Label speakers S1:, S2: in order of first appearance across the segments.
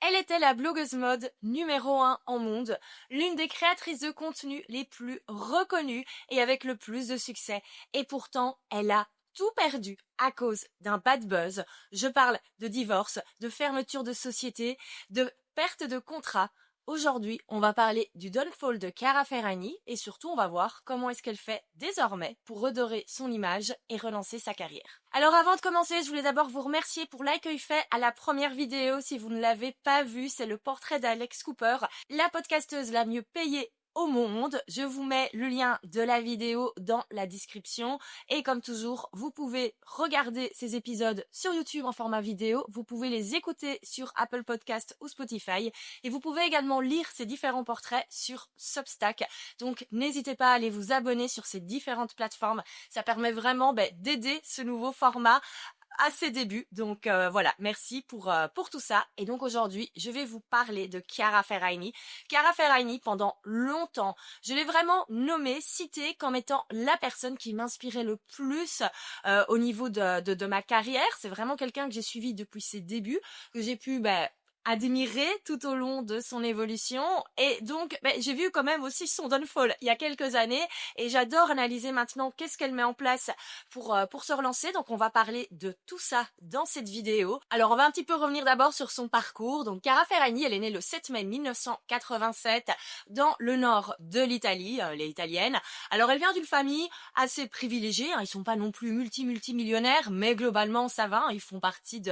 S1: Elle était la blogueuse mode numéro 1 en monde, l'une des créatrices de contenu les plus reconnues et avec le plus de succès. Et pourtant, elle a tout perdu à cause d'un bad buzz. Je parle de divorce, de fermeture de société, de perte de contrat. Aujourd'hui, on va parler du downfall de Chiara Ferragni et surtout on va voir comment est-ce qu'elle fait désormais pour redorer son image et relancer sa carrière. Alors avant de commencer, je voulais d'abord vous remercier pour l'accueil fait à la première vidéo. Si vous ne l'avez pas vue, c'est le portrait d'Alex Cooper, la podcasteuse la mieux payée au monde. Je vous mets le lien de la vidéo dans la description et comme toujours, vous pouvez regarder ces épisodes sur YouTube en format vidéo, vous pouvez les écouter sur Apple Podcast ou Spotify et vous pouvez également lire ces différents portraits sur Substack. Donc n'hésitez pas à aller vous abonner sur ces différentes plateformes, ça permet vraiment d'aider ce nouveau format à ses débuts. Donc voilà, merci pour tout ça. Et donc aujourd'hui, je vais vous parler de Chiara Ferragni. Chiara Ferragni, pendant longtemps, je l'ai vraiment nommée, citée comme étant la personne qui m'inspirait le plus au niveau de ma carrière. C'est vraiment quelqu'un que j'ai suivi depuis ses débuts, que j'ai pu admirer tout au long de son évolution et donc j'ai vu quand même aussi son downfall il y a quelques années et j'adore analyser maintenant qu'est-ce qu'elle met en place pour se relancer. Donc on va parler de tout ça dans cette vidéo. Alors on va un petit peu revenir d'abord sur son parcours. Donc Chiara Ferragni, elle est née le 7 mai 1987 dans le nord de l'Italie, elle est italienne. Alors elle vient d'une famille assez privilégiée, ils sont pas non plus multimillionnaires mais globalement ça va, ils font partie de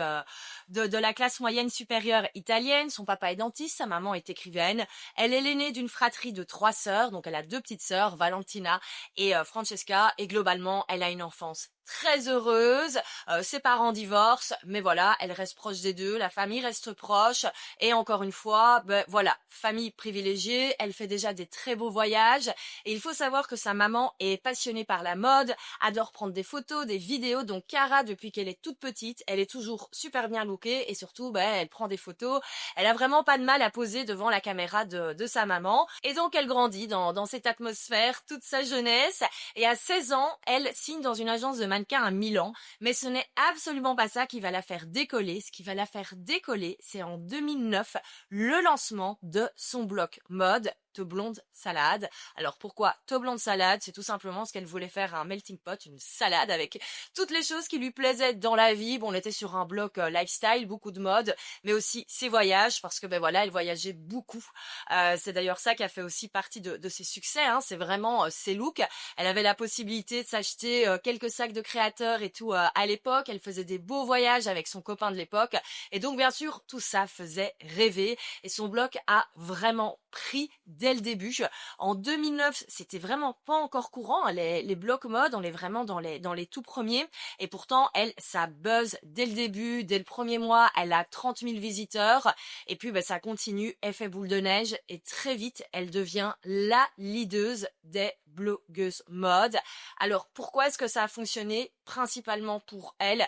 S1: la classe moyenne supérieure italienne. Son papa est dentiste, sa maman est écrivaine. Elle est l'aînée d'une fratrie de 3 sœurs, donc elle a 2 petites sœurs, Valentina et Francesca, et globalement, elle a une enfance très heureuse. Ses parents divorcent, mais voilà, elle reste proche des deux, la famille reste proche, et encore une fois, voilà, famille privilégiée, elle fait déjà des très beaux voyages, et il faut savoir que sa maman est passionnée par la mode, adore prendre des photos, des vidéos. Donc Chiara, depuis qu'elle est toute petite, elle est toujours super bien lookée, et surtout, elle prend des photos, elle a vraiment pas de mal à poser devant la caméra de sa maman, et donc elle grandit dans cette atmosphère toute sa jeunesse, et à 16 ans, elle signe dans une agence de mannequin à Milan, mais ce n'est absolument pas ça qui va la faire décoller. Ce qui va la faire décoller, c'est en 2009, le lancement de son bloc mode, To Blonde Salad. Alors pourquoi To Blonde Salad? C'est tout simplement parce qu'elle voulait faire un melting pot, une salade avec toutes les choses qui lui plaisaient dans la vie. Bon, on était sur un bloc lifestyle, beaucoup de mode, mais aussi ses voyages, parce que voilà, elle voyageait beaucoup. C'est d'ailleurs ça qui a fait aussi partie de ses succès, c'est vraiment ses looks. Elle avait la possibilité de s'acheter quelques sacs de créateurs et tout à l'époque. Elle faisait des beaux voyages avec son copain de l'époque, et donc bien sûr tout ça faisait rêver, et son bloc a vraiment pris dès le début. En 2009, c'était vraiment pas encore courant, les blocs mode, on est vraiment dans les tout premiers, et pourtant elle, ça buzz dès le début, dès le premier mois, elle a 30 000 visiteurs, et puis ça continue, effet boule de neige, et très vite elle devient la leaduse des blogueuses mode. Alors pourquoi est-ce que ça a fonctionné? Principalement pour elle,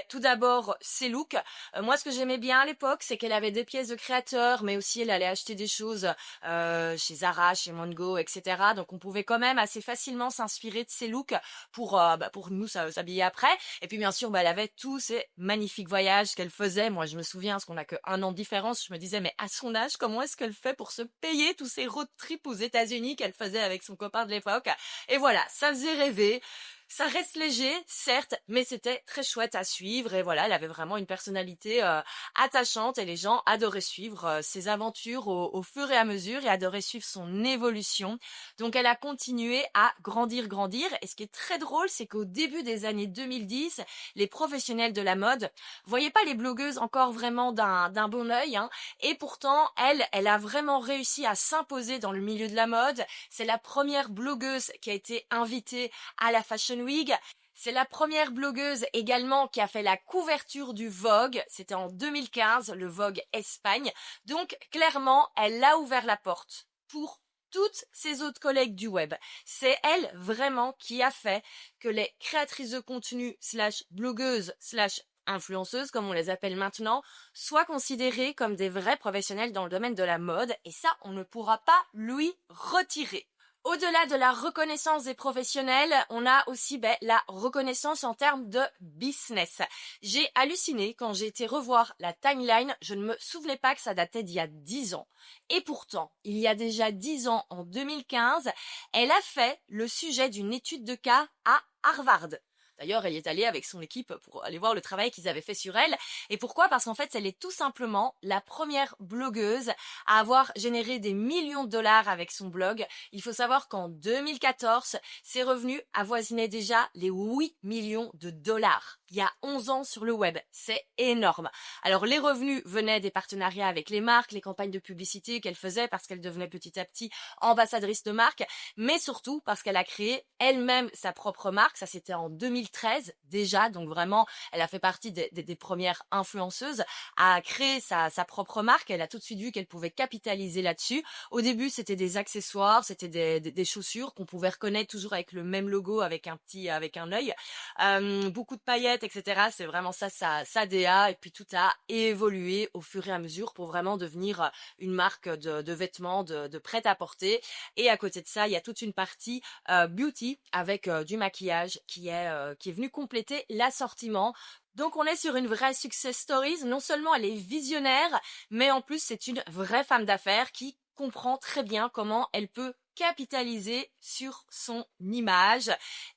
S1: tout d'abord ses looks. Moi ce que j'aimais bien à l'époque, c'est qu'elle avait des pièces de créateurs, mais aussi elle allait acheter des choses chez Zara, chez Mongo, etc. Donc on pouvait quand même assez facilement s'inspirer de ses looks pour nous s'habiller après. Et puis bien sûr, elle avait tous ces magnifiques voyages qu'elle faisait. Moi je me souviens, parce qu'on n'a que 1 an de différence, je me disais mais à son âge, comment est-ce qu'elle fait pour se payer tous ces road trips aux États-Unis qu'elle faisait avec son copain de l'époque? Et voilà, ça faisait rêver. Ça reste léger, certes, mais c'était très chouette à suivre, et voilà, elle avait vraiment une personnalité attachante, et les gens adoraient suivre ses aventures au fur et à mesure, et adoraient suivre son évolution. Donc elle a continué à grandir, et ce qui est très drôle, c'est qu'au début des années 2010, les professionnels de la mode voyaient pas les blogueuses encore vraiment d'un bon œil, et pourtant, elle a vraiment réussi à s'imposer dans le milieu de la mode. C'est la première blogueuse qui a été invitée à la Fashion Week. C'est la première blogueuse également qui a fait la couverture du Vogue. C'était en 2015, le Vogue Espagne. Donc clairement, elle a ouvert la porte pour toutes ses autres collègues du web. C'est elle vraiment qui a fait que les créatrices de contenu / blogueuses / influenceuses, comme on les appelle maintenant, soient considérées comme des vrais professionnels dans le domaine de la mode, et ça, on ne pourra pas lui retirer. Au-delà de la reconnaissance des professionnels, on a aussi la reconnaissance en termes de business. J'ai halluciné quand j'ai été revoir la timeline, je ne me souvenais pas que ça datait d'il y a 10 ans. Et pourtant, il y a déjà 10 ans, en 2015, elle a fait le sujet d'une étude de cas à Harvard. D'ailleurs, elle y est allée avec son équipe pour aller voir le travail qu'ils avaient fait sur elle. Et pourquoi? Parce qu'en fait, elle est tout simplement la première blogueuse à avoir généré des millions de dollars avec son blog. Il faut savoir qu'en 2014, ses revenus avoisinaient déjà les 8 millions de dollars. Il y a 11 ans sur le web. C'est énorme. Alors, les revenus venaient des partenariats avec les marques, les campagnes de publicité qu'elle faisait parce qu'elle devenait petit à petit ambassadrice de marque, mais surtout parce qu'elle a créé elle-même sa propre marque. Ça, c'était en 2013 déjà, donc vraiment, elle a fait partie des premières influenceuses à créer sa propre marque. Elle a tout de suite vu qu'elle pouvait capitaliser là-dessus. Au début, c'était des accessoires, c'était des chaussures qu'on pouvait reconnaître toujours avec le même logo, avec un œil, beaucoup de paillettes, etc. C'est vraiment ça, sa DA. Et puis tout a évolué au fur et à mesure pour vraiment devenir une marque de vêtements, de prêt-à-porter. Et à côté de ça, il y a toute une partie beauty avec du maquillage qui est venu compléter l'assortiment. Donc on est sur une vraie success story. Non seulement elle est visionnaire, mais en plus c'est une vraie femme d'affaires qui comprend très bien comment elle peut capitaliser sur son image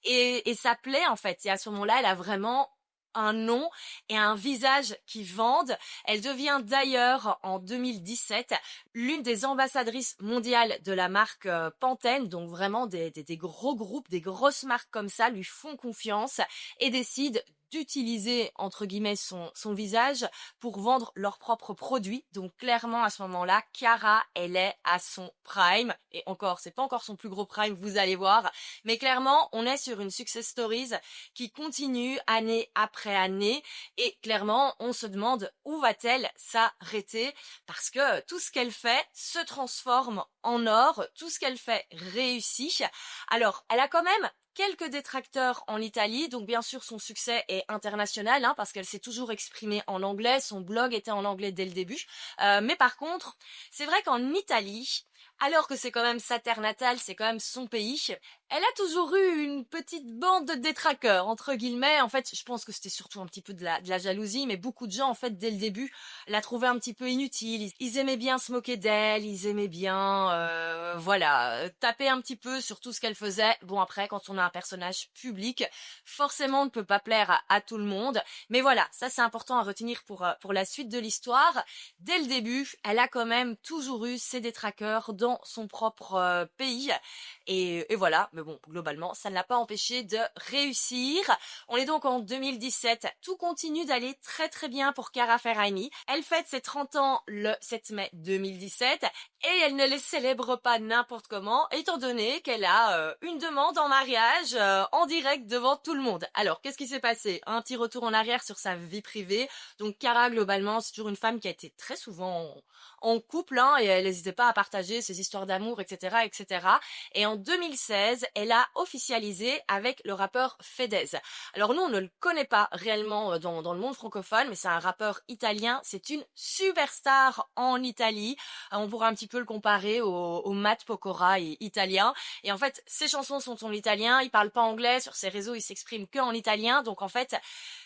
S1: et ça plaît en fait. Et à ce moment-là, elle a vraiment un nom et un visage qui vendent. Elle devient d'ailleurs en 2017 l'une des ambassadrices mondiales de la marque Pantene, donc vraiment des gros groupes, des grosses marques comme ça lui font confiance et décident d'utiliser entre guillemets son visage pour vendre leurs propres produits. Donc clairement à ce moment-là, Cara, elle est à son prime. Et encore, c'est pas encore son plus gros prime, vous allez voir. Mais clairement, on est sur une success stories qui continue année après année. Et clairement, on se demande où va-t-elle s'arrêter parce que tout ce qu'elle fait se transforme en or, tout ce qu'elle fait réussit. Alors, elle a quand même quelques détracteurs en Italie, donc bien sûr son succès est international parce qu'elle s'est toujours exprimée en anglais, son blog était en anglais dès le début, mais par contre, c'est vrai qu'en Italie, alors que c'est quand même sa terre natale, c'est quand même son pays, elle a toujours eu une petite bande de détraqueurs, entre guillemets. En fait, je pense que c'était surtout un petit peu de la jalousie, mais beaucoup de gens, en fait, dès le début, la trouvaient un petit peu inutile. Ils aimaient bien se moquer d'elle, ils aimaient bien, taper un petit peu sur tout ce qu'elle faisait. Bon, après, quand on a un personnage public, forcément, on ne peut pas plaire à tout le monde. Mais voilà, ça, c'est important à retenir pour la suite de l'histoire. Dès le début, elle a quand même toujours eu ses détraqueurs dans son propre pays. Et voilà, mais bon, globalement, ça ne l'a pas empêché de réussir. On est donc en 2017. Tout continue d'aller très très bien pour Cara Ferragni. Elle fête ses 30 ans le 7 mai 2017 et elle ne les célèbre pas n'importe comment, étant donné qu'elle a une demande en mariage en direct devant tout le monde. Alors, qu'est-ce qui s'est passé? Un petit retour en arrière sur sa vie privée. Donc, Cara, globalement, c'est toujours une femme qui a été très souvent en couple, et elle n'hésitait pas à partager ses histoires d'amour, etc., etc. Et en 2016, elle a officialisé avec le rappeur Fedez. Alors nous, on ne le connaît pas réellement dans le monde francophone, mais c'est un rappeur italien, c'est une superstar en Italie. On pourra un petit peu le comparer au Matt Pokora italien. Et en fait, ses chansons sont en italien, il parle pas anglais, sur ses réseaux, il s'exprime que en italien. Donc en fait,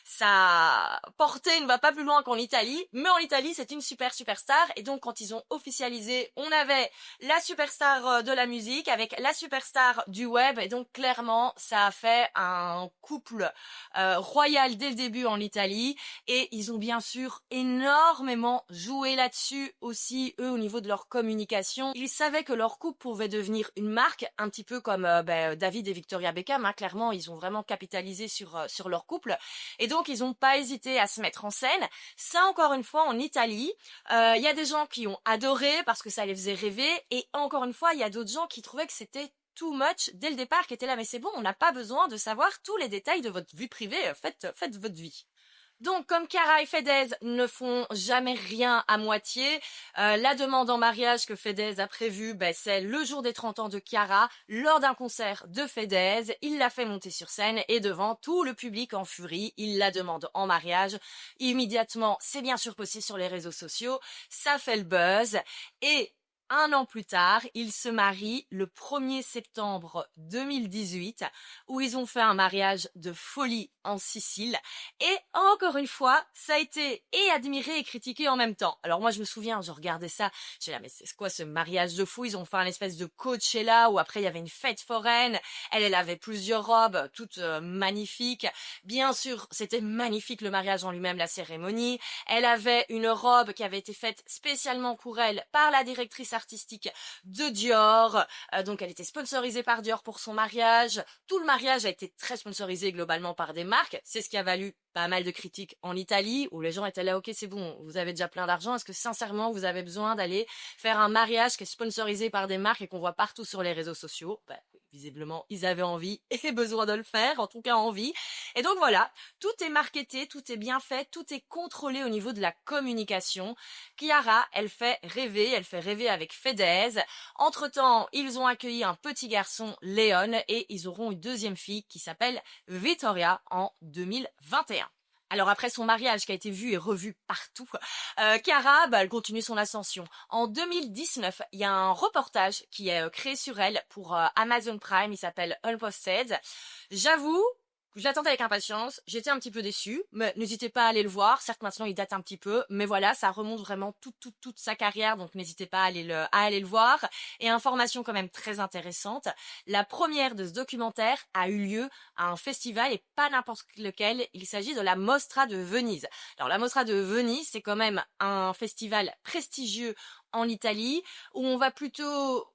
S1: sa portée ne va pas plus loin qu'en Italie, mais en Italie, c'est une superstar. Et donc quand ils ont officialisé, on avait la superstar de la musique avec la superstar du web, et donc clairement ça a fait un couple royal dès le début en Italie, et ils ont bien sûr énormément joué là-dessus aussi, eux, au niveau de leur communication. Ils savaient que leur couple pouvait devenir une marque, un petit peu comme David et Victoria Beckham, clairement ils ont vraiment capitalisé sur leur couple, et donc ils n'ont pas hésité à se mettre en scène. Ça, encore une fois, en Italie, il y a des gens qui ont adoré parce que ça les faisait rêver, et encore une fois, il y a d'autres gens qui trouvaient que c'était too much dès le départ, qui étaient là, mais c'est bon, on n'a pas besoin de savoir tous les détails de votre vie privée, faites votre vie. Donc, comme Cara et Fedez ne font jamais rien à moitié, la demande en mariage que Fedez a prévue, c'est le jour des 30 ans de Cara, lors d'un concert de Fedez. Il l'a fait monter sur scène et devant tout le public en furie, il la demande en mariage. Immédiatement, c'est bien sûr posté sur les réseaux sociaux, ça fait le buzz et un an plus tard, ils se marient le 1er septembre 2018, où ils ont fait un mariage de folie en Sicile. Et encore une fois, ça a été et admiré et critiqué en même temps. Alors moi, je me souviens, je regardais ça, j'ai là, mais c'est quoi ce mariage de fou? Ils ont fait un espèce de Coachella où après il y avait une fête foraine. Elle avait plusieurs robes, toutes magnifiques. Bien sûr, c'était magnifique le mariage en lui-même, la cérémonie. Elle avait une robe qui avait été faite spécialement pour elle par la directrice artistique de Dior. Donc elle était sponsorisée par Dior pour son mariage. Tout le mariage a été très sponsorisé globalement par des marques. C'est ce qui a valu pas mal de critiques en Italie où les gens étaient là, ok, c'est bon, vous avez déjà plein d'argent. Est-ce que sincèrement vous avez besoin d'aller faire un mariage qui est sponsorisé par des marques et qu'on voit partout sur les réseaux sociaux? Visiblement, ils avaient envie et besoin de le faire, en tout cas envie. Et donc voilà, tout est marketé, tout est bien fait, tout est contrôlé au niveau de la communication. Chiara, elle fait rêver avec Fedez. Entre-temps, ils ont accueilli un petit garçon, Léon, et ils auront une deuxième fille qui s'appelle Vittoria en 2021. Alors après son mariage qui a été vu et revu partout, Chiara, elle continue son ascension. En 2019, il y a un reportage qui est créé sur elle pour Amazon Prime, il s'appelle Unposted. J'avoue, je l'attendais avec impatience, j'étais un petit peu déçue, mais n'hésitez pas à aller le voir. Certes, maintenant, il date un petit peu, mais voilà, ça remonte vraiment toute sa carrière, donc n'hésitez pas à aller le voir. Et information quand même très intéressante, la première de ce documentaire a eu lieu à un festival, et pas n'importe lequel, il s'agit de la Mostra de Venise. Alors, la Mostra de Venise, c'est quand même un festival prestigieux en Italie, où on va plutôt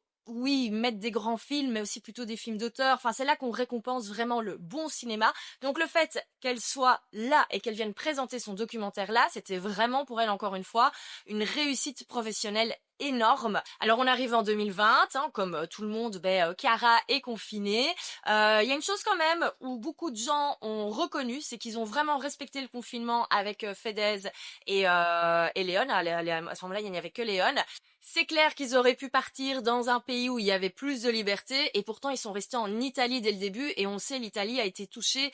S1: mettre des grands films, mais aussi plutôt des films d'auteur. Enfin, c'est là qu'on récompense vraiment le bon cinéma. Donc le fait qu'elle soit là et qu'elle vienne présenter son documentaire là, c'était vraiment pour elle, encore une fois, une réussite professionnelle énorme. Alors on arrive en 2020, comme tout le monde, Chiara est confinée. Il y a une chose quand même où beaucoup de gens ont reconnu, c'est qu'ils ont vraiment respecté le confinement avec Fedez et Léon. À ce moment-là, il n'y avait que Léon. C'est clair qu'ils auraient pu partir dans un pays où il y avait plus de liberté, et pourtant ils sont restés en Italie dès le début, et on sait l'Italie a été touchée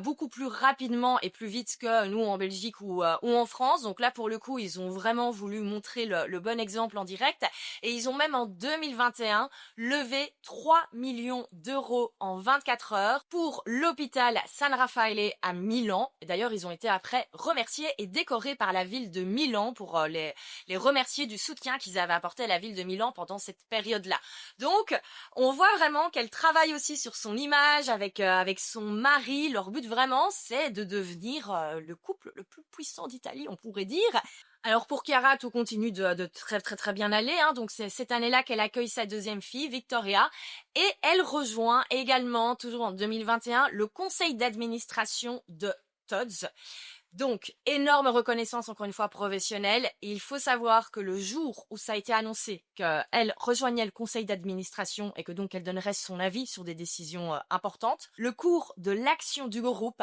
S1: beaucoup plus rapidement et plus vite que nous en Belgique ou en France. Donc là pour le coup ils ont vraiment voulu montrer le bon exemple en direct, et ils ont même en 2021 levé 3 millions d'euros en 24 heures pour l'hôpital San Raffaele à Milan. Et d'ailleurs ils ont été après remerciés et décorés par la ville de Milan pour les remercier du soutien qu'ils avaient apporté à la ville de Milan pendant cette période-là. Donc, on voit vraiment qu'elle travaille aussi sur son image avec son mari. Leur but vraiment, c'est de devenir le couple le plus puissant d'Italie, on pourrait dire. Alors pour Chiara, tout continue de très bien aller. Donc c'est cette année-là qu'elle accueille sa deuxième fille, Victoria, et elle rejoint également, toujours en 2021, le conseil d'administration de Tod's. Donc, énorme reconnaissance, encore une fois, professionnelle. Et il faut savoir que le jour où ça a été annoncé qu'elle rejoignait le conseil d'administration et que donc elle donnerait son avis sur des décisions importantes, le cours de l'action du groupe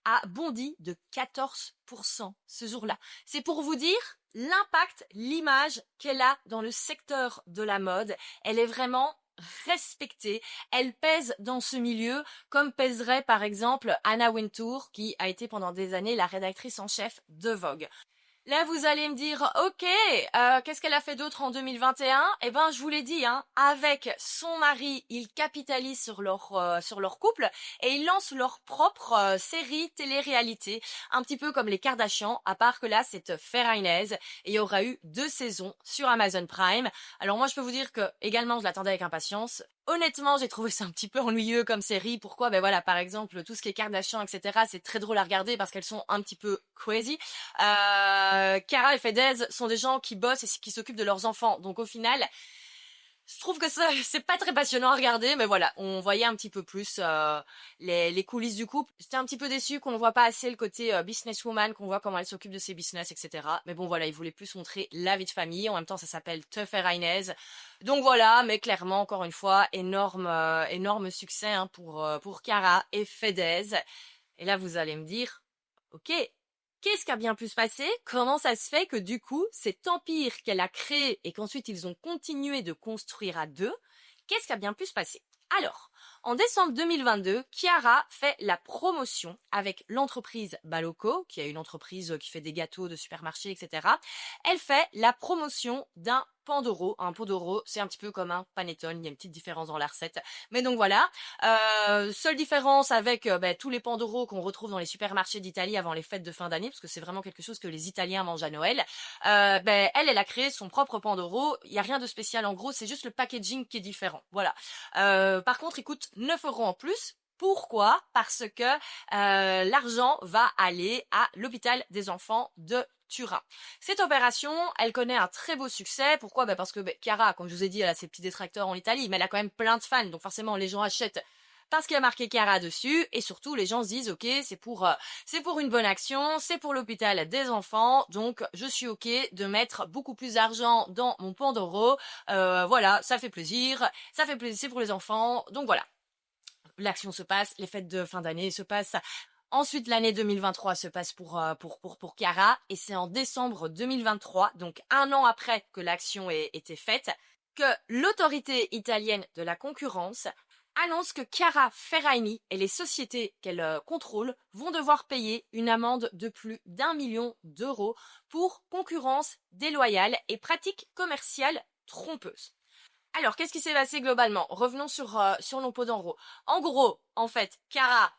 S1: a bondi de 14% ce jour-là. C'est pour vous dire l'impact, l'image qu'elle a dans le secteur de la mode. Elle est vraiment respectée, elle pèse dans ce milieu comme pèserait par exemple Anna Wintour, qui a été pendant des années la rédactrice en chef de Vogue. Là, vous allez me dire, ok, qu'est-ce qu'elle a fait d'autre en 2021? Eh ben, je vous l'ai dit, avec son mari, ils capitalisent sur leur couple et ils lancent leur propre série télé-réalité, un petit peu comme les Kardashians, à part que là, c'est Ferrainez, et il y aura eu 2 saisons sur Amazon Prime. Alors moi, je peux vous dire que également, je l'attendais avec impatience. Honnêtement, j'ai trouvé ça un petit peu ennuyeux comme série. Pourquoi? Par exemple, tout ce qui est Kardashian, etc., c'est très drôle à regarder parce qu'elles sont un petit peu crazy. Chiara et Fedez sont des gens qui bossent et qui s'occupent de leurs enfants. Donc au final, je trouve que ça, c'est pas très passionnant à regarder, mais voilà, on voyait un petit peu plus les coulisses du couple. J'étais un petit peu déçue qu'on ne voit pas assez le côté businesswoman, qu'on voit comment elle s'occupe de ses business, etc. Mais bon, voilà, ils voulaient plus montrer la vie de famille. En même temps, ça s'appelle Tough et Inez. Donc voilà, mais clairement, encore une fois, énorme succès pour Chiara et Fedez. Et là, vous allez me dire, ok, qu'est-ce qui a bien pu se passer? Comment ça se fait que du coup, cet empire qu'elle a créé et qu'ensuite ils ont continué de construire à deux, qu'est-ce qui a bien pu se passer? Alors, en décembre 2022, Chiara fait la promotion avec l'entreprise Balocco, qui est une entreprise qui fait des gâteaux de supermarché, etc. Elle fait la promotion d'un Pandoro. Un Pandoro, c'est un petit peu comme un panettone, il y a une petite différence dans la recette. Mais donc voilà, seule différence avec tous les Pandoro qu'on retrouve dans les supermarchés d'Italie avant les fêtes de fin d'année, parce que c'est vraiment quelque chose que les Italiens mangent à Noël. Elle a créé son propre Pandoro. Il y a rien de spécial en gros, c'est juste le packaging qui est différent. Voilà. Par contre, il coûte 9 € en plus. Pourquoi? Parce que l'argent va aller à l'hôpital des enfants de Turin. Cette opération, elle connaît un très beau succès. Pourquoi? Parce que Chiara, comme je vous ai dit, elle a ses petits détracteurs en Italie, mais elle a quand même plein de fans, donc forcément les gens achètent parce qu'il y a marqué Chiara dessus, et surtout les gens se disent ok, c'est pour une bonne action, c'est pour l'hôpital des enfants, donc je suis ok de mettre beaucoup plus d'argent dans mon Pandoro. Voilà, ça fait plaisir, c'est pour les enfants, donc voilà. L'action se passe, les fêtes de fin d'année se passent. Ensuite, l'année 2023 se passe pour Chiara, et c'est en décembre 2023, donc un an après que l'action ait été faite, que l'autorité italienne de la concurrence annonce que Chiara Ferragni et les sociétés qu'elle contrôle vont devoir payer une amende de plus d'1 million d'euros pour concurrence déloyale et pratiques commerciales trompeuses. Alors, qu'est-ce qui s'est passé globalement? Revenons sur Pandoro. En gros, en fait, Chiara,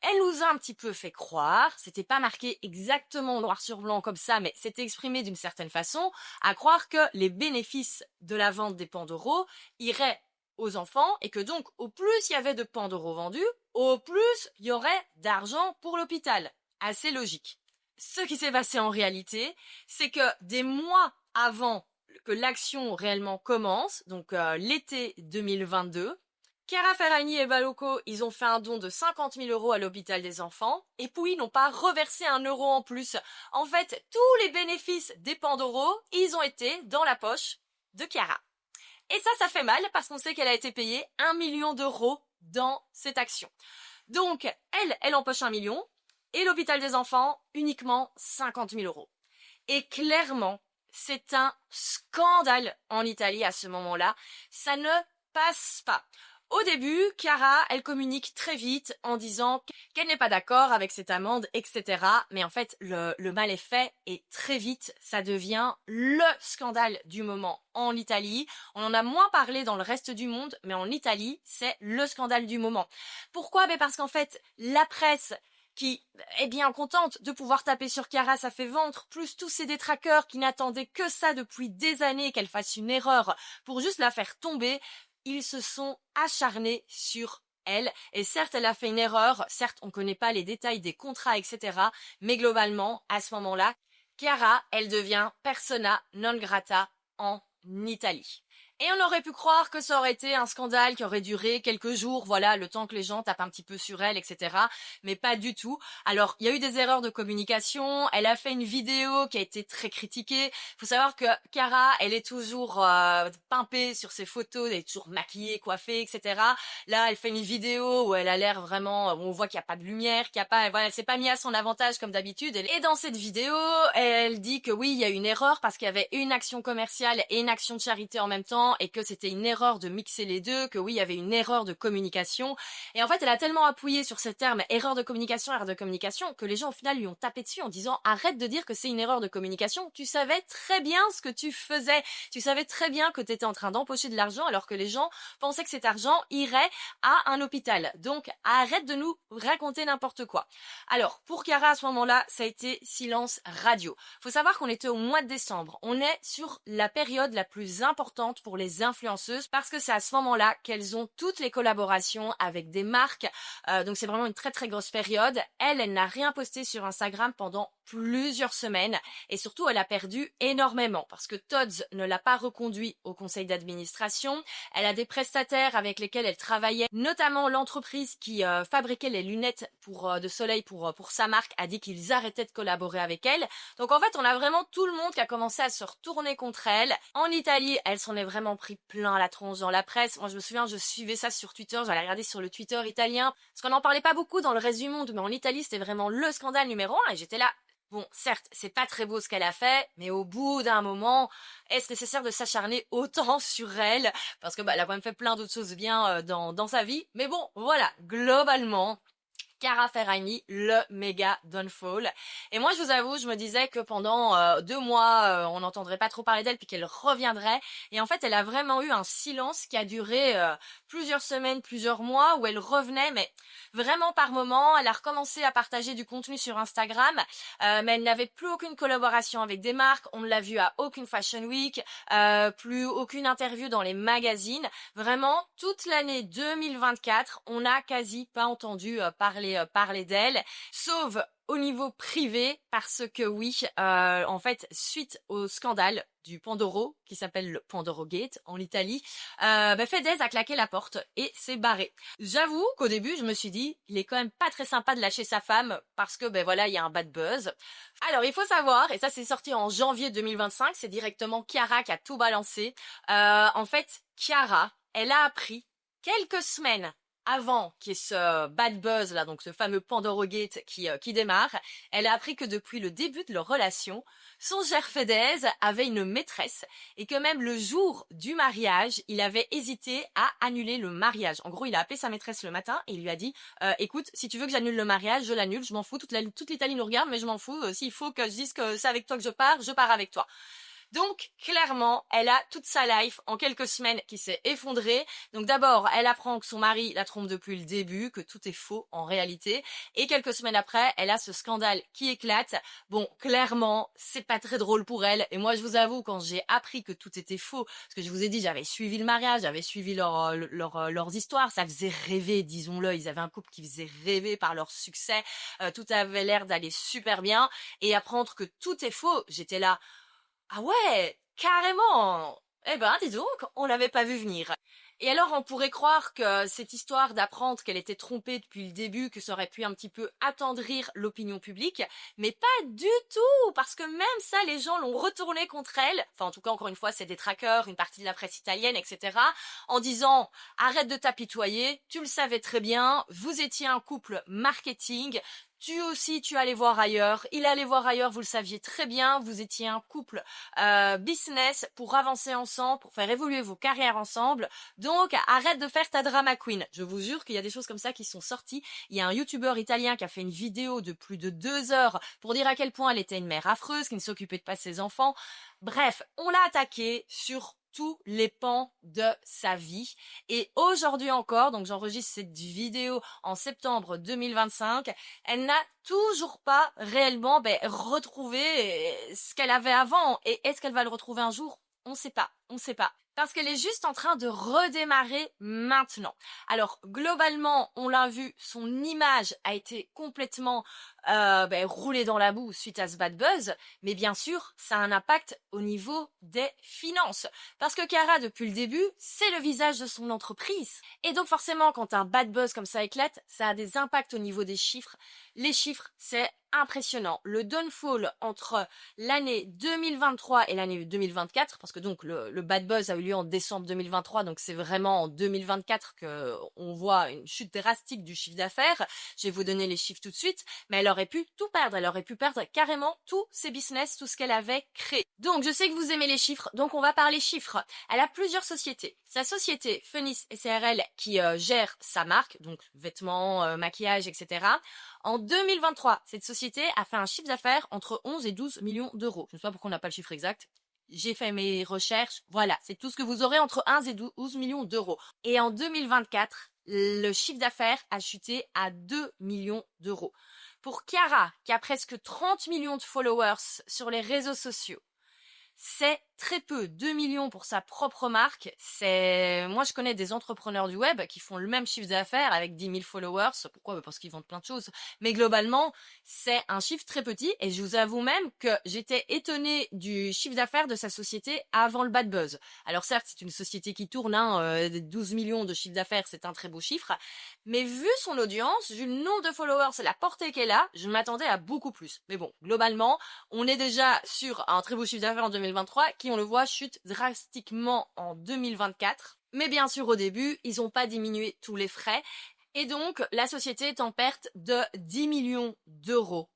S1: elle nous a un petit peu fait croire, c'était pas marqué exactement noir sur blanc comme ça, mais c'était exprimé d'une certaine façon, à croire que les bénéfices de la vente des Pandoro iraient aux enfants, et que donc, au plus il y avait de Pandoro vendus, au plus il y aurait d'argent pour l'hôpital. Assez logique. Ce qui s'est passé en réalité, c'est que des mois avant que l'action réellement commence, donc l'été 2022, Chiara Ferragni et Baloco, ils ont fait un don de 50 000 € à l'hôpital des enfants, et puis ils n'ont pas reversé 1 € en plus. En fait, tous les bénéfices des Pandoro, ils ont été dans la poche de Chiara. Et ça fait mal, parce qu'on sait qu'elle a été payée 1 million d'euros dans cette action. Donc, elle empoche 1 million, et l'hôpital des enfants, uniquement 50 000 €. Et clairement, c'est un scandale en Italie à ce moment-là. Ça ne passe pas. Au début, Chiara, elle communique très vite en disant qu'elle n'est pas d'accord avec cette amende, etc. Mais en fait, le mal est fait, et très vite, ça devient le scandale du moment en Italie. On en a moins parlé dans le reste du monde, mais en Italie, c'est le scandale du moment. Pourquoi? Parce qu'en fait, la presse qui est bien contente de pouvoir taper sur Chiara, ça fait ventre, plus tous ces détraqueurs qui n'attendaient que ça depuis des années, qu'elle fasse une erreur pour juste la faire tomber, ils se sont acharnés sur elle. Et certes, elle a fait une erreur, certes, on ne connaît pas les détails des contrats, etc. Mais globalement, à ce moment-là, Chiara, elle devient persona non grata en Italie. Et on aurait pu croire que ça aurait été un scandale qui aurait duré quelques jours, voilà, le temps que les gens tapent un petit peu sur elle, etc. Mais pas du tout. Alors, il y a eu des erreurs de communication, elle a fait une vidéo qui a été très critiquée. Faut savoir que Chiara, elle est toujours pimpée sur ses photos, elle est toujours maquillée, coiffée, etc. Là, elle fait une vidéo où elle a l'air vraiment, où on voit qu'il n'y a pas de lumière, qu'il y a pas, voilà, elle s'est pas mise à son avantage comme d'habitude. Et dans cette vidéo, elle dit que oui, il y a eu une erreur parce qu'il y avait une action commerciale et une action de charité en même temps, et que c'était une erreur de mixer les deux, que oui, il y avait une erreur de communication. Et en fait, elle a tellement appuyé sur ce terme erreur de communication, que les gens au final lui ont tapé dessus en disant arrête de dire que c'est une erreur de communication, tu savais très bien ce que tu faisais, tu savais très bien que tu étais en train d'empocher de l'argent alors que les gens pensaient que cet argent irait à un hôpital. Donc arrête de nous raconter n'importe quoi. Alors, pour Chiara à ce moment-là, ça a été silence radio. Faut savoir qu'on était au mois de décembre, on est sur la période la plus importante pour les influenceuses, parce que c'est à ce moment-là qu'elles ont toutes les collaborations avec des marques, donc c'est vraiment une très très grosse période. Elle n'a rien posté sur Instagram pendant plusieurs semaines, et surtout elle a perdu énormément parce que Tod's ne l'a pas reconduit au conseil d'administration. Elle a des prestataires avec lesquels elle travaillait, notamment l'entreprise qui fabriquait les lunettes de soleil pour sa marque a dit qu'ils arrêtaient de collaborer avec elle. Donc en fait, on a vraiment tout le monde qui a commencé à se retourner contre elle. En Italie, elle s'en est vraiment pris plein la tronche dans la presse. Moi, je me souviens, je suivais ça sur Twitter, j'allais regarder sur le Twitter italien, parce qu'on n'en parlait pas beaucoup dans le reste du monde, mais en Italie, c'était vraiment le scandale numéro 1, et j'étais là. Bon, certes, c'est pas très beau ce qu'elle a fait, mais au bout d'un moment, est-ce nécessaire de s'acharner autant sur elle? Parce que elle a quand même fait plein d'autres choses bien dans sa vie. Mais bon, voilà, globalement, Chiara Ferragni, le méga downfall. Et moi, je vous avoue, je me disais que pendant 2 mois, on n'entendrait pas trop parler d'elle, puis qu'elle reviendrait. Et en fait, elle a vraiment eu un silence qui a duré plusieurs semaines, plusieurs mois, où elle revenait, mais vraiment par moment. Elle a recommencé à partager du contenu sur Instagram, mais elle n'avait plus aucune collaboration avec des marques. On ne l'a vue à aucune Fashion Week, plus aucune interview dans les magazines. Vraiment, toute l'année 2024, on n'a quasi pas entendu parler d'elle, sauf au niveau privé, parce que oui, en fait, suite au scandale du Pandoro, qui s'appelle le Pandoro Gate en Italie, Fedez a claqué la porte et s'est barré. J'avoue qu'au début, je me suis dit, il est quand même pas très sympa de lâcher sa femme, parce que voilà, il y a un bad buzz. Alors, il faut savoir, et ça c'est sorti en janvier 2025, c'est directement Chiara qui a tout balancé. En fait, Chiara, elle a appris quelques semaines avant qu'il y ait ce bad buzz là, donc ce fameux Pandoro Gate qui démarre, elle a appris que depuis le début de leur relation, son cher Fedez avait une maîtresse et que même le jour du mariage, il avait hésité à annuler le mariage. En gros, il a appelé sa maîtresse le matin et il lui a dit écoute, si tu veux que j'annule le mariage, je l'annule, je m'en fous, toute l'Italie nous regarde, mais je m'en fous, s'il faut que je dise que c'est avec toi que je pars avec toi. Donc, clairement, elle a toute sa life en quelques semaines qui s'est effondrée. Donc d'abord, elle apprend que son mari la trompe depuis le début, que tout est faux en réalité. Et quelques semaines après, elle a ce scandale qui éclate. Bon, clairement, c'est pas très drôle pour elle. Et moi, je vous avoue, quand j'ai appris que tout était faux, parce que je vous ai dit, j'avais suivi le mariage, j'avais suivi leurs histoires, ça faisait rêver, disons-le. Ils avaient un couple qui faisait rêver par leur succès. Tout avait l'air d'aller super bien. Et apprendre que tout est faux, j'étais là... Ah ouais, carrément. Eh ben, dis donc, on l'avait pas vu venir. Et alors, on pourrait croire que cette histoire d'apprendre qu'elle était trompée depuis le début, que ça aurait pu un petit peu attendrir l'opinion publique, mais pas du tout, parce que même ça, les gens l'ont retourné contre elle. Enfin, en tout cas, encore une fois, c'est des traqueurs, une partie de la presse italienne, etc., en disant, arrête de t'apitoyer, tu le savais très bien, vous étiez un couple marketing, tu aussi, tu allais voir ailleurs, il allait voir ailleurs, vous le saviez très bien, vous étiez un couple business pour avancer ensemble, pour faire évoluer vos carrières ensemble, donc arrête de faire ta drama queen. Je vous jure qu'il y a des choses comme ça qui sont sorties. Il y a un youtubeur italien qui a fait une vidéo de plus de 2 heures pour dire à quel point elle était une mère affreuse, qui ne s'occupait pas de ses enfants. Bref, on l'a attaquée sur tous les pans de sa vie. Et aujourd'hui encore, donc j'enregistre cette vidéo en septembre 2025, elle n'a toujours pas réellement retrouvé ce qu'elle avait avant. Et est-ce qu'elle va le retrouver un jour? On sait pas, on sait pas. Parce qu'elle est juste en train de redémarrer maintenant. Alors, globalement, on l'a vu, son image a été complètement roulée dans la boue suite à ce bad buzz. Mais bien sûr, ça a un impact au niveau des finances. Parce que Chiara, depuis le début, c'est le visage de son entreprise. Et donc forcément, quand un bad buzz comme ça éclate, ça a des impacts au niveau des chiffres. Les chiffres, c'est impressionnant. Le downfall entre l'année 2023 et l'année 2024, parce que donc le bad buzz a eu lieu en décembre 2023, donc c'est vraiment en 2024 que on voit une chute drastique du chiffre d'affaires. Je vais vous donner les chiffres tout de suite, mais elle aurait pu tout perdre. Elle aurait pu perdre carrément tous ses business, tout ce qu'elle avait créé. Donc je sais que vous aimez les chiffres, donc on va parler chiffres. Elle a plusieurs sociétés. Sa société Phoenix SARL qui gère sa marque, donc vêtements, maquillage, etc. En 2023, cette société a fait un chiffre d'affaires entre 11 et 12 millions d'euros. Je ne sais pas pourquoi on n'a pas le chiffre exact. J'ai fait mes recherches. Voilà, c'est tout ce que vous aurez entre 11 et 12 millions d'euros. Et en 2024, le chiffre d'affaires a chuté à 2 millions d'euros. Pour Chiara, qui a presque 30 millions de followers sur les réseaux sociaux, c'est très peu, 2 millions pour sa propre marque. Moi je connais des entrepreneurs du web qui font le même chiffre d'affaires avec 10 000 followers. Pourquoi? Parce qu'ils vendent plein de choses. Mais globalement, c'est un chiffre très petit et je vous avoue même que j'étais étonnée du chiffre d'affaires de sa société avant le bad buzz. Alors certes, c'est une société qui tourne, 12 millions de chiffre d'affaires, c'est un très beau chiffre. Mais vu son audience, vu le nombre de followers et la portée qu'elle a, je m'attendais à beaucoup plus. Mais bon, globalement, on est déjà sur un très beau chiffre d'affaires en 2023 qui, on le voit, chute drastiquement en 2024. Mais bien sûr, au début, ils n'ont pas diminué tous les frais. Et donc, la société est en perte de 10 millions d'euros.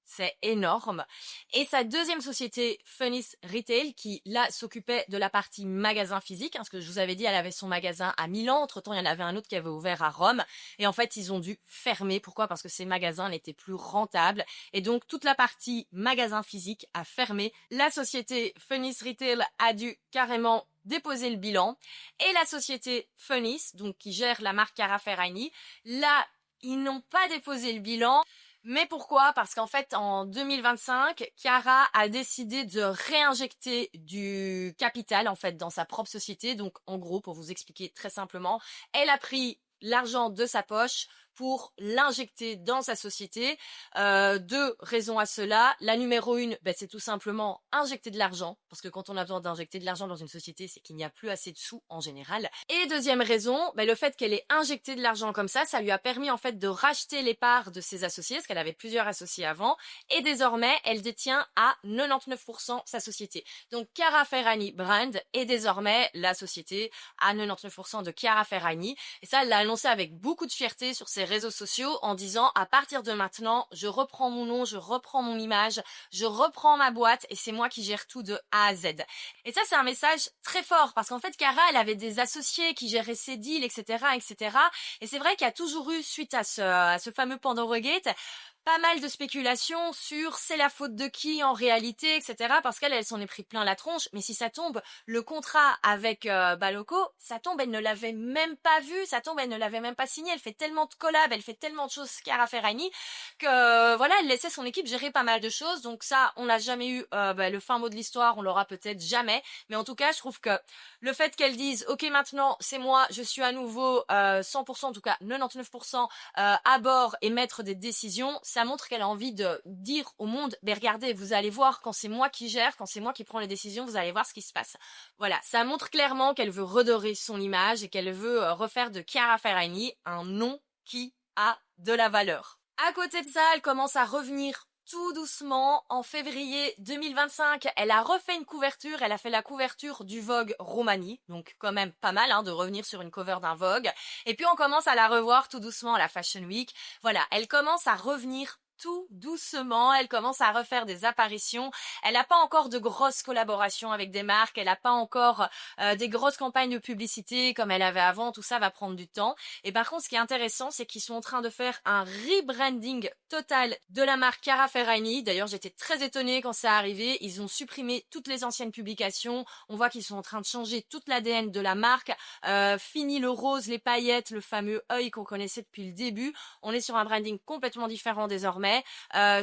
S1: C'est énorme. Et sa deuxième société, Funnies Retail, qui là s'occupait de la partie magasin physique, hein, parce que je vous avais dit, elle avait son magasin à Milan. Entre-temps, il y en avait un autre qui avait ouvert à Rome. Et en fait, ils ont dû fermer. Pourquoi? Parce que ces magasins n'étaient plus rentables. Et donc, toute la partie magasin physique a fermé. La société Funnies Retail a dû carrément déposer le bilan. Et la société Funnies, donc qui gère la marque Chiara Ferragni, là, ils n'ont pas déposé le bilan. Mais pourquoi? Parce qu'en fait, en 2025, Chiara a décidé de réinjecter du capital, en fait, dans sa propre société. Donc, en gros, pour vous expliquer très simplement, elle a pris l'argent de sa poche pour l'injecter dans sa société. Deux raisons à cela. La numéro une, c'est tout simplement injecter de l'argent, parce que quand on a besoin d'injecter de l'argent dans une société, c'est qu'il n'y a plus assez de sous en général. Et deuxième raison, le fait qu'elle ait injecté de l'argent comme ça lui a permis en fait de racheter les parts de ses associés, parce qu'elle avait plusieurs associés avant, et désormais, elle détient à 99% sa société. Donc Chiara Ferragni Brand est désormais la société à 99% de Chiara Ferragni, et ça, elle l'a annoncé avec beaucoup de fierté sur ses réseaux sociaux en disant à partir de maintenant, je reprends mon nom, je reprends mon image, je reprends ma boîte et c'est moi qui gère tout de A à Z. Et ça, c'est un message très fort parce qu'en fait, Chiara, elle avait des associés qui géraient ses deals, etc., etc. Et c'est vrai qu'il y a toujours eu, suite à ce fameux Pandora Gate, pas mal de spéculations sur c'est la faute de qui en réalité, etc. Parce qu'elle s'en est pris plein la tronche. Mais si ça tombe, le contrat avec Balocco, ça tombe, elle ne l'avait même pas vu, ça tombe, elle ne l'avait même pas signé. Elle fait tellement de collabs, elle fait tellement de choses Chiara Ferragni que voilà, elle laissait son équipe gérer pas mal de choses. Donc ça, on n'a jamais eu le fin mot de l'histoire, on l'aura peut-être jamais. Mais en tout cas, je trouve que le fait qu'elle dise ok maintenant c'est moi, je suis à nouveau 100%, en tout cas 99% à bord et mettre des décisions, ça montre qu'elle a envie de dire au monde, mais regardez, vous allez voir quand c'est moi qui gère, quand c'est moi qui prends les décisions, vous allez voir ce qui se passe. Voilà, ça montre clairement qu'elle veut redorer son image et qu'elle veut refaire de Chiara Ferragni un nom qui a de la valeur. À côté de ça, elle commence à revenir tout doucement. En février 2025, elle a refait une couverture, elle a fait la couverture du Vogue Roumanie, donc quand même pas mal de revenir sur une cover d'un Vogue. Et puis on commence à la revoir tout doucement à la Fashion Week. Voilà, elle commence à revenir tout doucement, elle commence à refaire des apparitions. Elle n'a pas encore de grosses collaborations avec des marques, elle n'a pas encore des grosses campagnes de publicité comme elle avait avant, tout ça va prendre du temps. Et par contre, ce qui est intéressant, c'est qu'ils sont en train de faire un rebranding total de la marque Chiara Ferragni. D'ailleurs, j'étais très étonnée quand ça arrivé. Ils ont supprimé toutes les anciennes publications. On voit qu'ils sont en train de changer toute l'ADN de la marque. Fini le rose, les paillettes, le fameux œil qu'on connaissait depuis le début. On est sur un branding complètement différent désormais.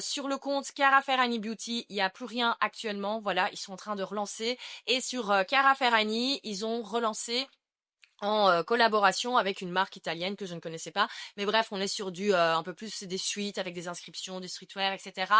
S1: Sur le compte Chiara Ferragni Beauty, il n'y a plus rien actuellement. Voilà, ils sont en train de relancer. Et sur Chiara Ferragni, ils ont relancé en collaboration avec une marque italienne que je ne connaissais pas. Mais bref, on est sur du un peu plus des suites avec des inscriptions, du streetwear, etc.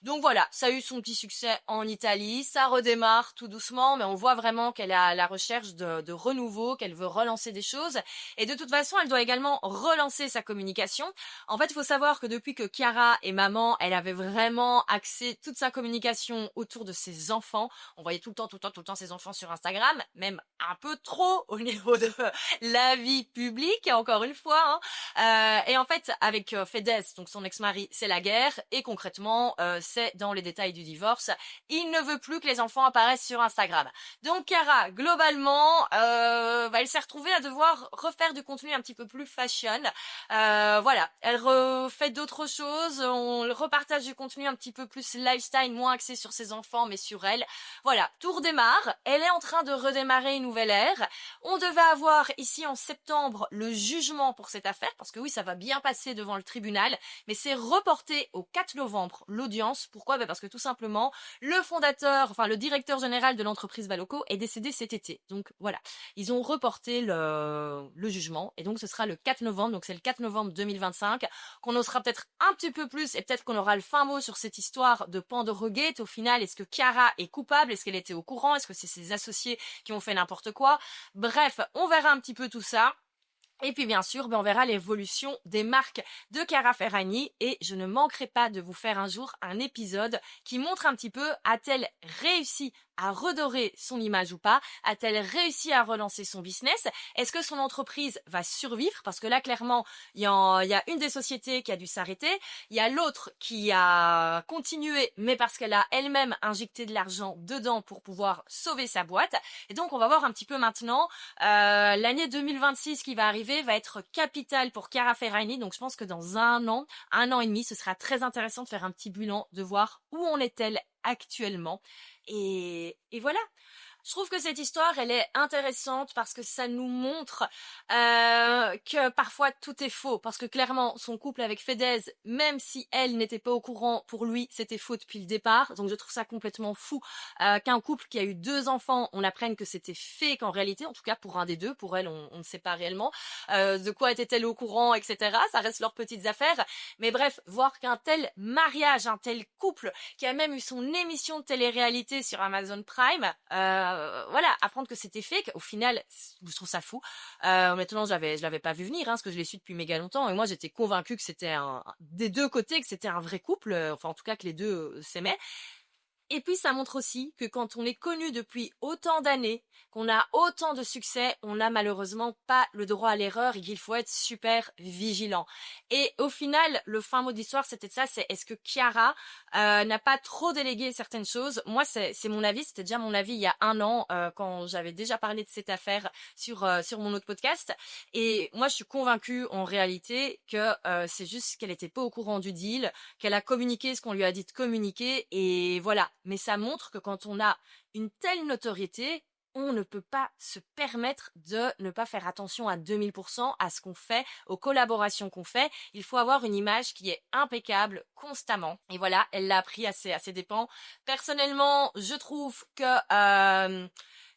S1: Donc voilà, ça a eu son petit succès en Italie, ça redémarre tout doucement, mais on voit vraiment qu'elle est à la recherche de renouveau, qu'elle veut relancer des choses. Et de toute façon, elle doit également relancer sa communication. En fait, il faut savoir que depuis que Chiara est maman, elle avait vraiment axé toute sa communication autour de ses enfants. On voyait tout le temps ses enfants sur Instagram, même un peu trop au niveau de la vie publique, encore une fois. Et en fait, avec Fedez, donc son ex-mari, c'est la guerre, et concrètement, c'est dans les détails du divorce. Il ne veut plus que les enfants apparaissent sur Instagram. Donc Chiara, globalement, elle s'est retrouvée à devoir refaire du contenu un petit peu plus fashion. Voilà, elle refait d'autres choses, on repartage du contenu un petit peu plus lifestyle, moins axé sur ses enfants, mais sur elle. Voilà, tout redémarre. Elle est en train de redémarrer une nouvelle ère. On devait avoir ici en septembre le jugement pour cette affaire, parce que oui, ça va bien passer devant le tribunal, mais c'est reporté au 4 novembre l'audience. Pourquoi? Parce que tout simplement, le directeur général de l'entreprise Balocco est décédé cet été. Donc voilà, ils ont reporté le jugement et donc ce sera le 4 novembre, donc c'est le 4 novembre 2025 qu'on osera peut-être un petit peu plus et peut-être qu'on aura le fin mot sur cette histoire de Pandora Gate. Au final, est-ce que Chiara est coupable? Est-ce qu'elle était au courant? Est-ce que c'est ses associés qui ont fait n'importe quoi? Bref, on verra un petit peu tout ça. Et puis bien sûr, on verra l'évolution des marques de Chiara Ferragni et je ne manquerai pas de vous faire un jour un épisode qui montre un petit peu a-t-elle réussi à redorer son image ou pas? A-t-elle réussi à relancer son business? Est-ce que son entreprise va survivre? Parce que là, clairement, il y a une des sociétés qui a dû s'arrêter. Il y a l'autre qui a continué, mais parce qu'elle a elle-même injecté de l'argent dedans pour pouvoir sauver sa boîte. Et donc, on va voir un petit peu maintenant. L'année 2026 qui va arriver va être capitale pour Chiara Ferragni. Donc, je pense que dans un an et demi, ce sera très intéressant de faire un petit bilan, de voir où en est-elle actuellement. Et voilà. Je trouve que cette histoire, elle est intéressante parce que ça nous montre que parfois tout est faux. Parce que clairement, son couple avec Fedez, même si elle n'était pas au courant, pour lui, c'était faux depuis le départ. Donc je trouve ça complètement fou qu'un couple qui a eu 2 enfants, on apprenne que c'était fake en réalité. En tout cas, pour un des deux. Pour elle, on ne sait pas réellement. De quoi était-elle au courant, etc. Ça reste leurs petites affaires. Mais bref, voir qu'un tel mariage, un tel couple, qui a même eu son émission de télé-réalité sur Amazon Prime, voilà, apprendre que c'était fake, au final, je trouve ça fou. Honnêtement, je l'avais pas vu venir, parce que je l'ai su depuis méga longtemps, et moi j'étais convaincue que c'était des deux côtés, que c'était un vrai couple, enfin en tout cas que les deux s'aimaient. Et puis ça montre aussi que quand on est connu depuis autant d'années, qu'on a autant de succès, on n'a malheureusement pas le droit à l'erreur et qu'il faut être super vigilant. Et au final, le fin mot d'histoire, c'était ça, c'est est-ce que Chiara n'a pas trop délégué certaines choses? Moi, c'est mon avis, c'était déjà mon avis il y a un an, quand j'avais déjà parlé de cette affaire sur mon autre podcast. Et moi, je suis convaincue en réalité que c'est juste qu'elle était pas au courant du deal, qu'elle a communiqué ce qu'on lui a dit de communiquer, et voilà. Mais ça montre que quand on a une telle notoriété, on ne peut pas se permettre de ne pas faire attention à 2000% à ce qu'on fait, aux collaborations qu'on fait. Il faut avoir une image qui est impeccable constamment. Et voilà, elle l'a appris à ses dépens. Personnellement, je trouve que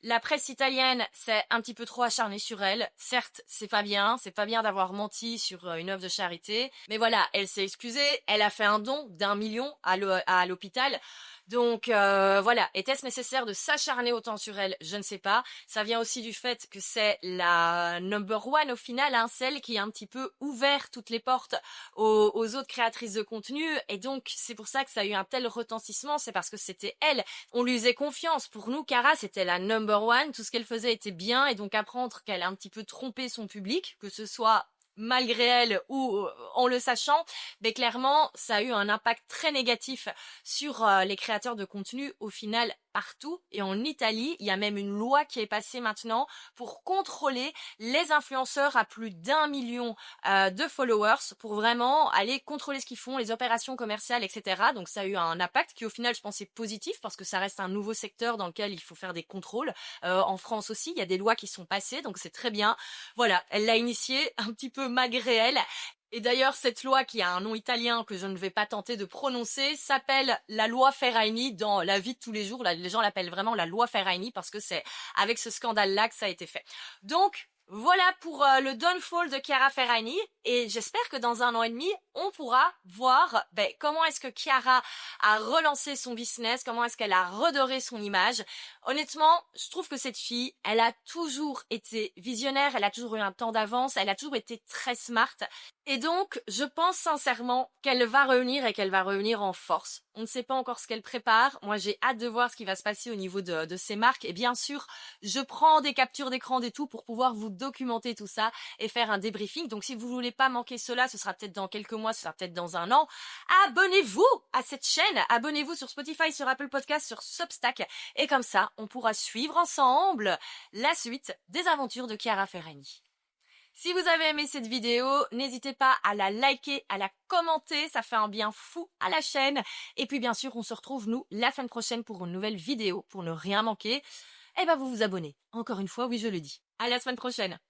S1: la presse italienne s'est un petit peu trop acharnée sur elle. Certes, c'est pas bien d'avoir menti sur une œuvre de charité. Mais voilà, elle s'est excusée, elle a fait un don d'1 million à l'hôpital. Donc voilà, était-ce nécessaire de s'acharner autant sur elle? Je ne sais pas. Ça vient aussi du fait que c'est la number one au final, celle qui a un petit peu ouvert toutes les portes aux autres créatrices de contenu. Et donc c'est pour ça que ça a eu un tel retentissement, c'est parce que c'était elle. On lui faisait confiance. Pour nous, Cara, c'était la number one. Tout ce qu'elle faisait était bien. Et donc apprendre qu'elle a un petit peu trompé son public, que ce soit malgré elle ou en le sachant, mais clairement ça a eu un impact très négatif sur les créateurs de contenu au final partout. Et en Italie, il y a même une loi qui est passée maintenant pour contrôler les influenceurs à plus d'1 million de followers, pour vraiment aller contrôler ce qu'ils font, les opérations commerciales, etc. Donc ça a eu un impact qui au final je pense est positif, parce que ça reste un nouveau secteur dans lequel il faut faire des contrôles. En France aussi, il y a des lois qui sont passées, donc c'est très bien. Voilà, elle l'a initié un petit peu malgré elle. Et d'ailleurs, cette loi, qui a un nom italien que je ne vais pas tenter de prononcer, s'appelle la loi Ferragni dans la vie de tous les jours. Là, les gens l'appellent vraiment la loi Ferragni parce que c'est avec ce scandale-là que ça a été fait. Donc, voilà pour le downfall de Chiara Ferragni, et j'espère que dans un an et demi, on pourra voir comment est-ce que Chiara a relancé son business, comment est-ce qu'elle a redoré son image. Honnêtement, je trouve que cette fille, elle a toujours été visionnaire, elle a toujours eu un temps d'avance, elle a toujours été très smart. Et donc, je pense sincèrement qu'elle va revenir, et qu'elle va revenir en force. On ne sait pas encore ce qu'elle prépare. Moi, j'ai hâte de voir ce qui va se passer au niveau de ses marques. Et bien sûr, je prends des captures d'écran et tout pour pouvoir vous documenter tout ça et faire un débriefing. Donc, si vous voulez pas manquer cela, ce sera peut-être dans quelques mois, ce sera peut-être dans un an. Abonnez-vous à cette chaîne. Abonnez-vous sur Spotify, sur Apple Podcasts, sur Substack. Et comme ça, on pourra suivre ensemble la suite des aventures de Chiara Ferragni. Si vous avez aimé cette vidéo, n'hésitez pas à la liker, à la commenter, ça fait un bien fou à la chaîne. Et puis bien sûr, on se retrouve nous la semaine prochaine pour une nouvelle vidéo, pour ne rien manquer. Et vous vous abonnez. Encore une fois, oui, je le dis. À la semaine prochaine.